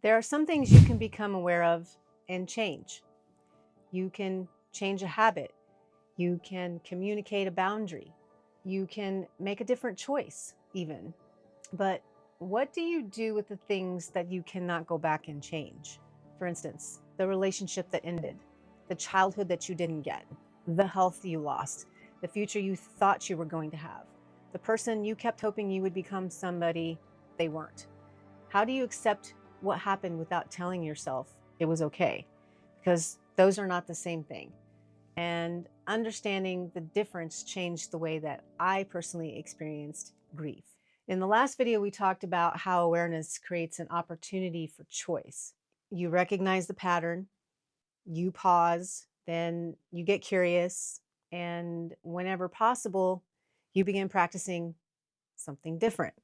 There are some things you can become aware of and change. You can change a habit. You can communicate a boundary. You can make a different choice, even. But what do you do with the things that you cannot go back and change? For instance, the relationship that ended, the childhood that you didn't get, the health you lost, the future you thought you were going to have, the person you kept hoping you would become somebody they weren't. How do you accept what happened without telling yourself it was okay? Because those are not the same thing. And understanding the difference changed the way that I personally experienced grief. In the last video, we talked about how awareness creates an opportunity for choice. You recognize the pattern, you pause, then you get curious, and whenever possible, you begin practicing something different.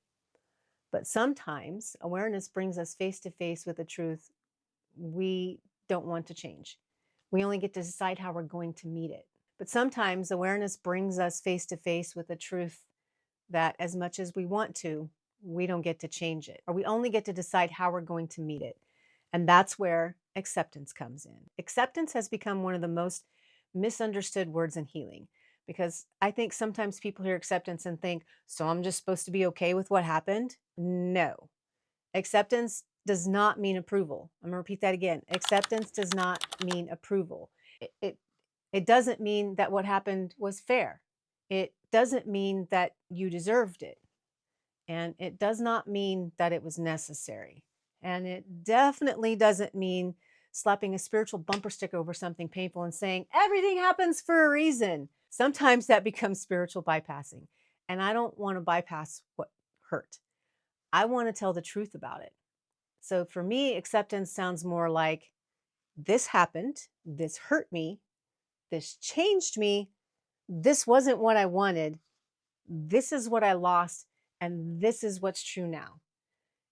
But sometimes awareness brings us face to face with a truth we don't want to change. We only get to decide how we're going to meet it. But sometimes awareness brings us face to face with a truth that, as much as we want to, we don't get to change it, or we only get to decide how we're going to meet it. And that's where acceptance comes in. Acceptance has become one of the most misunderstood words in healing, because I think sometimes people hear acceptance and think, so I'm just supposed to be okay with what happened? No. Acceptance does not mean approval. I'm going to repeat that again. Acceptance does not mean approval. It doesn't mean that what happened was fair. It doesn't mean that you deserved it. And it does not mean that it was necessary. And it definitely doesn't mean slapping a spiritual bumper sticker over something painful and saying, everything happens for a reason. Sometimes that becomes spiritual bypassing. And I don't want to bypass what hurt. I want to tell the truth about it. So for me, acceptance sounds more like, this happened, this hurt me, this changed me, this wasn't what I wanted, this is what I lost, and this is what's true now.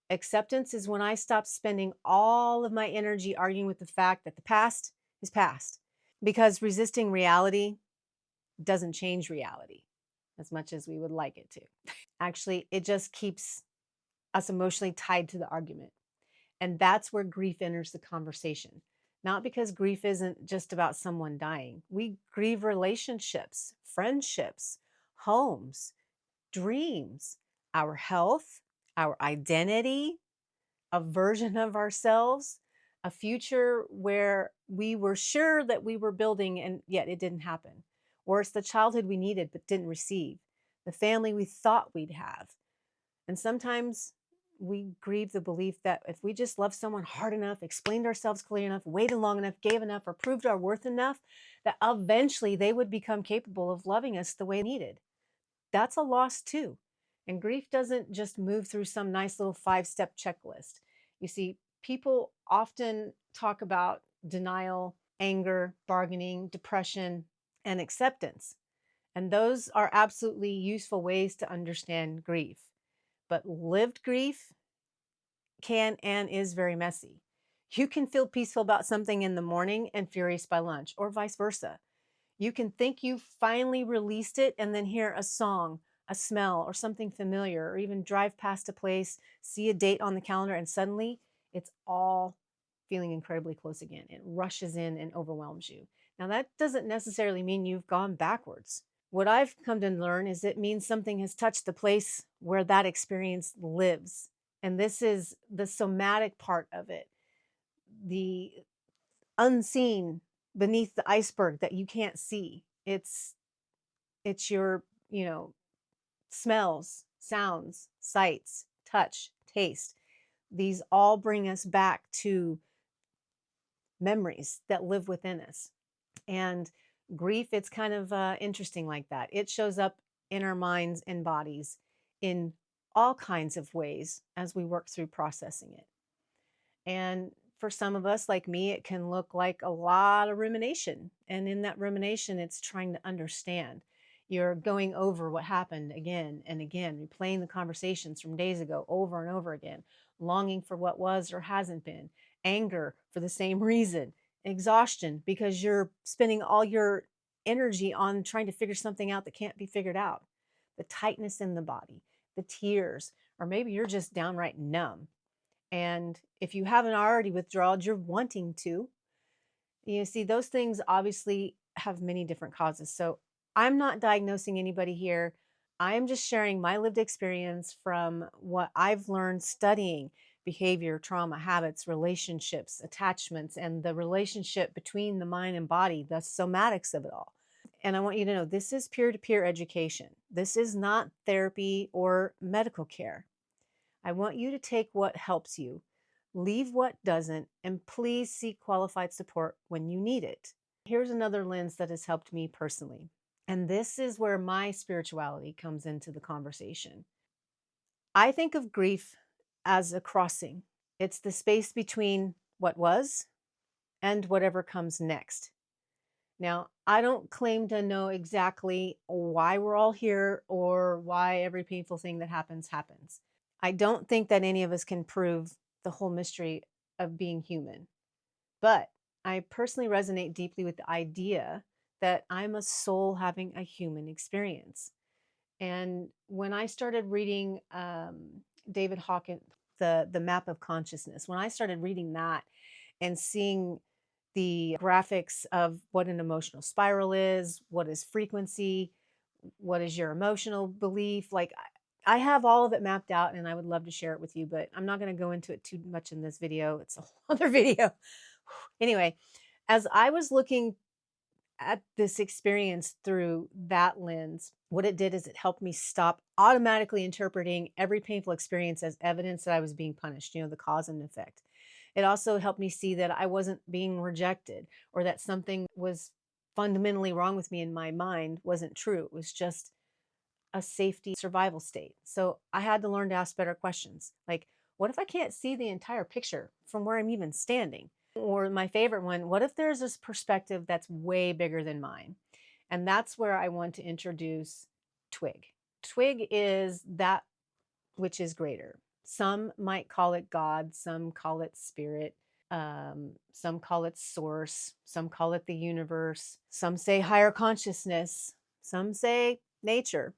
Acceptance is when I stop spending all of my energy arguing with the fact that the past is past, because resisting reality doesn't change reality as much as we would like it to. Actually, it just keeps us emotionally tied to the argument. And that's where grief enters the conversation. Not because grief isn't just about someone dying. We grieve relationships, friendships, homes, dreams, our health, our identity, a version of ourselves, a future where we were sure that we were building and yet it didn't happen. Or it's the childhood we needed but didn't receive, the family we thought we'd have. And sometimes we grieve the belief that if we just loved someone hard enough, explained ourselves clearly enough, waited long enough, gave enough, or proved our worth enough, that eventually they would become capable of loving us the way needed. That's a loss too. And grief doesn't just move through some nice little 5-step checklist. You see, people often talk about denial, anger, bargaining, depression, and acceptance. And those are absolutely useful ways to understand grief. But lived grief can and is very messy. You can feel peaceful about something in the morning and furious by lunch, or vice versa. You can think you finally released it and then hear a song, a smell, or something familiar, or even drive past a place, see a date on the calendar, and suddenly it's all feeling incredibly close again. It rushes in and overwhelms you. Now, that doesn't necessarily mean you've gone backwards. What I've come to learn is it means something has touched the place where that experience lives. And this is the somatic part of it, the unseen beneath the iceberg that you can't see. It's your, smells, sounds, sights, touch, taste. These all bring us back to memories that live within us. And grief, it's kind of interesting like that. It shows up in our minds and bodies in all kinds of ways as we work through processing it. And for some of us, like me, it can look like a lot of rumination. And in that rumination, it's trying to understand. You're going over what happened again and again, replaying the conversations from days ago over and over again, longing for what was or hasn't been, anger for the same reason, exhaustion because you're spending all your energy on trying to figure something out that can't be figured out, the tightness in the body, the tears, or maybe you're just downright numb. And if you haven't already withdrawn, you're wanting to. You see, those things obviously have many different causes. So I'm not diagnosing anybody here. I am just sharing my lived experience from what I've learned studying behavior, trauma, habits, relationships, attachments, and the relationship between the mind and body, the somatics of it all. And I want you to know this is peer to peer education. This is not therapy or medical care. I want you to take what helps you, leave what doesn't, and please seek qualified support when you need it. Here's another lens that has helped me personally. And this is where my spirituality comes into the conversation. I think of grief as a crossing, it's the space between what was and whatever comes next. Now, I don't claim to know exactly why we're all here or why every painful thing that happens happens. I don't think that any of us can prove the whole mystery of being human. But I personally resonate deeply with the idea that I'm a soul having a human experience. And when I started reading David Hawkins, the Map of Consciousness, when I started reading that and seeing the graphics of what an emotional spiral is, what is frequency, what is your emotional belief, like I have all of it mapped out and I would love to share it with you, but I'm not going to go into it too much in this video. It's a whole other video. Anyway, as I was looking at this experience through that lens, what it did is it helped me stop automatically interpreting every painful experience as evidence that I was being punished, the cause and effect. It also helped me see that I wasn't being rejected or that something was fundamentally wrong with me in my mind wasn't true. It was just a safety survival state. So I had to learn to ask better questions. Like, what if I can't see the entire picture from where I'm even standing? Or my favorite one, what if there's this perspective that's way bigger than mine? And that's where I want to introduce Twig. Twig is that which is greater. Some might call it God, some call it spirit, some call it source, some call it the universe, some say higher consciousness, some say nature,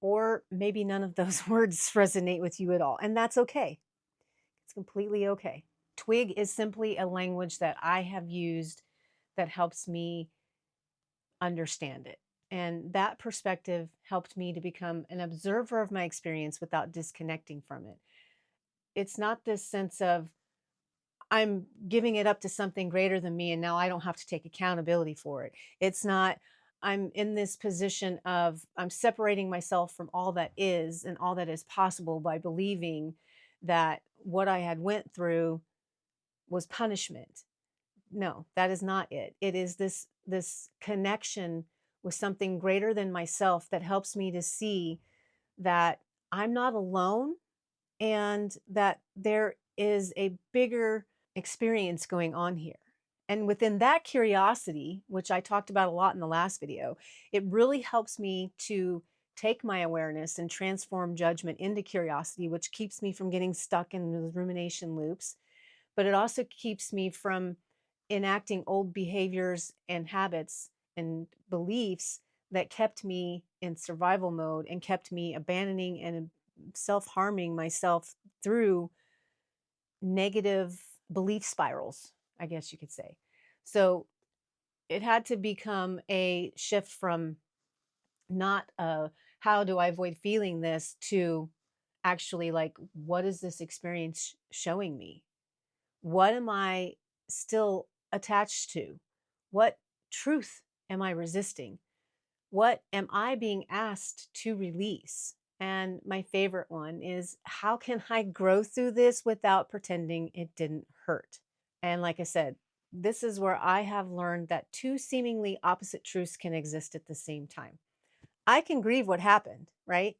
or maybe none of those words resonate with you at all. And that's okay. It's completely okay. Twig is simply a language that I have used that helps me understand it. And that perspective helped me to become an observer of my experience without disconnecting from it. It's not this sense of I'm giving it up to something greater than me and now I don't have to take accountability for it. It's not I'm in this position of I'm separating myself from all that is and all that is possible by believing that what I had went through was punishment. No, that is not it. It is this connection with something greater than myself that helps me to see that I'm not alone and that there is a bigger experience going on here. And within that curiosity, which I talked about a lot in the last video, it really helps me to take my awareness and transform judgment into curiosity, which keeps me from getting stuck in the rumination loops. But it also keeps me from enacting old behaviors and habits and beliefs that kept me in survival mode and kept me abandoning and self-harming myself through negative belief spirals, I guess you could say. So it had to become a shift from not how do I avoid feeling this to actually like, what is this experience showing me? What am I still attached to? What truth am I resisting? What am I being asked to release? And my favorite one is how can I grow through this without pretending it didn't hurt? And like I said, this is where I have learned that two seemingly opposite truths can exist at the same time. I can grieve what happened, right?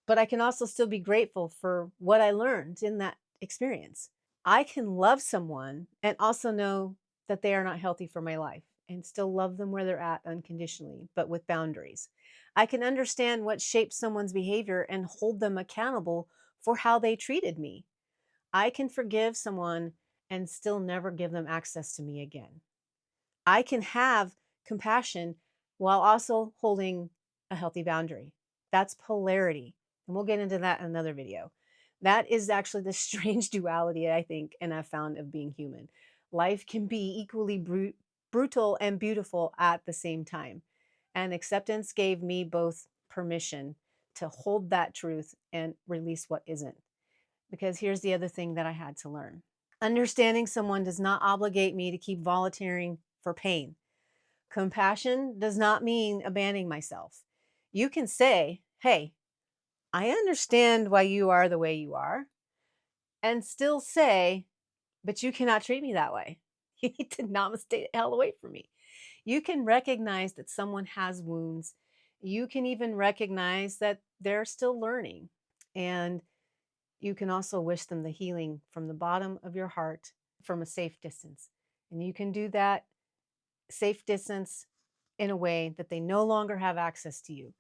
But I can also still be grateful for what I learned in that experience. I can love someone and also know that they are not healthy for my life and still love them where they're at unconditionally, but with boundaries. I can understand what shaped someone's behavior and hold them accountable for how they treated me. I can forgive someone and still never give them access to me again. I can have compassion while also holding a healthy boundary. That's polarity. And we'll get into that in another video. That is actually the strange duality, I think, and I've found of being human. Life can be equally brutal and beautiful at the same time. And acceptance gave me both permission to hold that truth and release what isn't. Because here's the other thing that I had to learn: understanding someone does not obligate me to keep volunteering for pain. Compassion does not mean abandoning myself. You can say, hey, I understand why you are the way you are, and still say, but you cannot treat me that way. You need to namaste the hell away from me. You can recognize that someone has wounds. You can even recognize that they're still learning. And you can also wish them the healing from the bottom of your heart from a safe distance. And you can do that safe distance in a way that they no longer have access to you.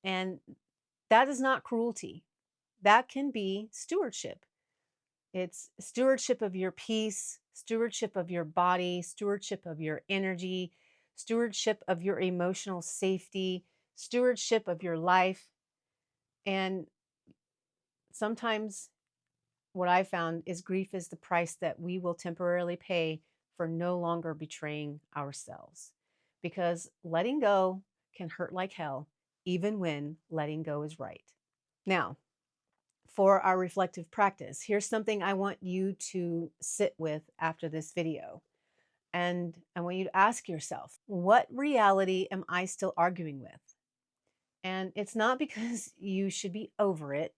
And that is not cruelty. That can be stewardship. It's stewardship of your peace, stewardship of your body, stewardship of your energy, stewardship of your emotional safety, stewardship of your life. And sometimes what I found is grief is the price that we will temporarily pay for no longer betraying ourselves. Because letting go can hurt like hell, even when letting go is right. Now, for our reflective practice, here's something I want you to sit with after this video. And I want you to ask yourself, what reality am I still arguing with? And it's not because you should be over it.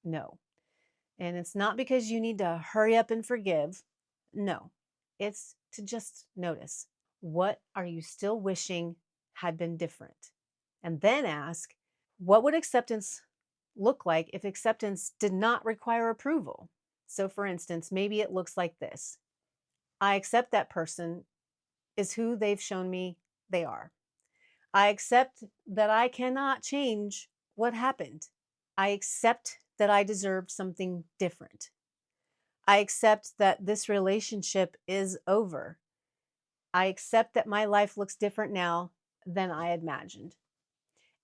No. And it's not because you need to hurry up and forgive. No. It's to just notice, what are you still wishing had been different? And then ask, what would acceptance look like if acceptance did not require approval? So, for instance, maybe it looks like this: I accept that person is who they've shown me they are. I accept that I cannot change what happened. I accept that I deserve something different. I accept that this relationship is over. I accept that my life looks different now than I imagined.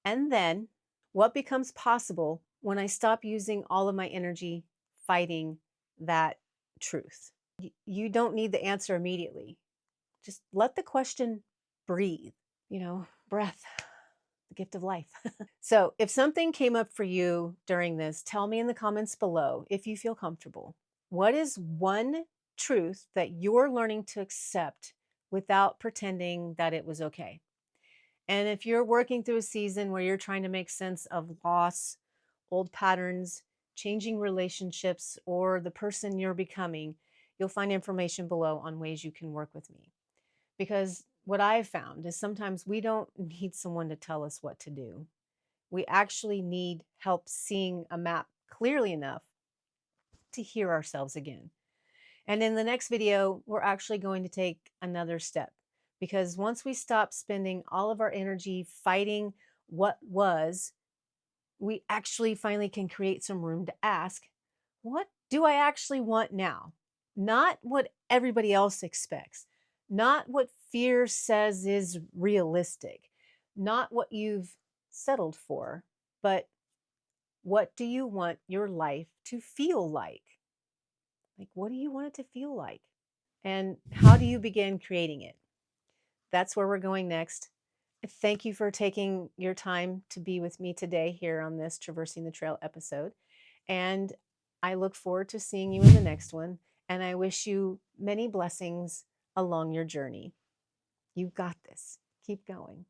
And then, what becomes possible when I stop using all of my energy fighting that truth? You don't need the answer immediately. Just let the question breathe. Breath, the gift of life. So, if something came up for you during this, tell me in the comments below if you feel comfortable. What is one truth that you're learning to accept without pretending that it was okay? And if you're working through a season where you're trying to make sense of loss, old patterns, changing relationships, or the person you're becoming, you'll find information below on ways you can work with me. Because what I've found is sometimes we don't need someone to tell us what to do. We actually need help seeing a map clearly enough to hear ourselves again. And in the next video, we're actually going to take another step, because once we stop spending all of our energy fighting what was, we actually finally can create some room to ask, what do I actually want now? Not what everybody else expects, not what fear says is realistic, not what you've settled for, but what do you want your life to feel like? Like, what do you want it to feel like? And how do you begin creating it? That's where we're going next. Thank you for taking your time to be with me today here on this Traversing the Trail episode. And I look forward to seeing you in the next one. And I wish you many blessings along your journey. You've got this. Keep going.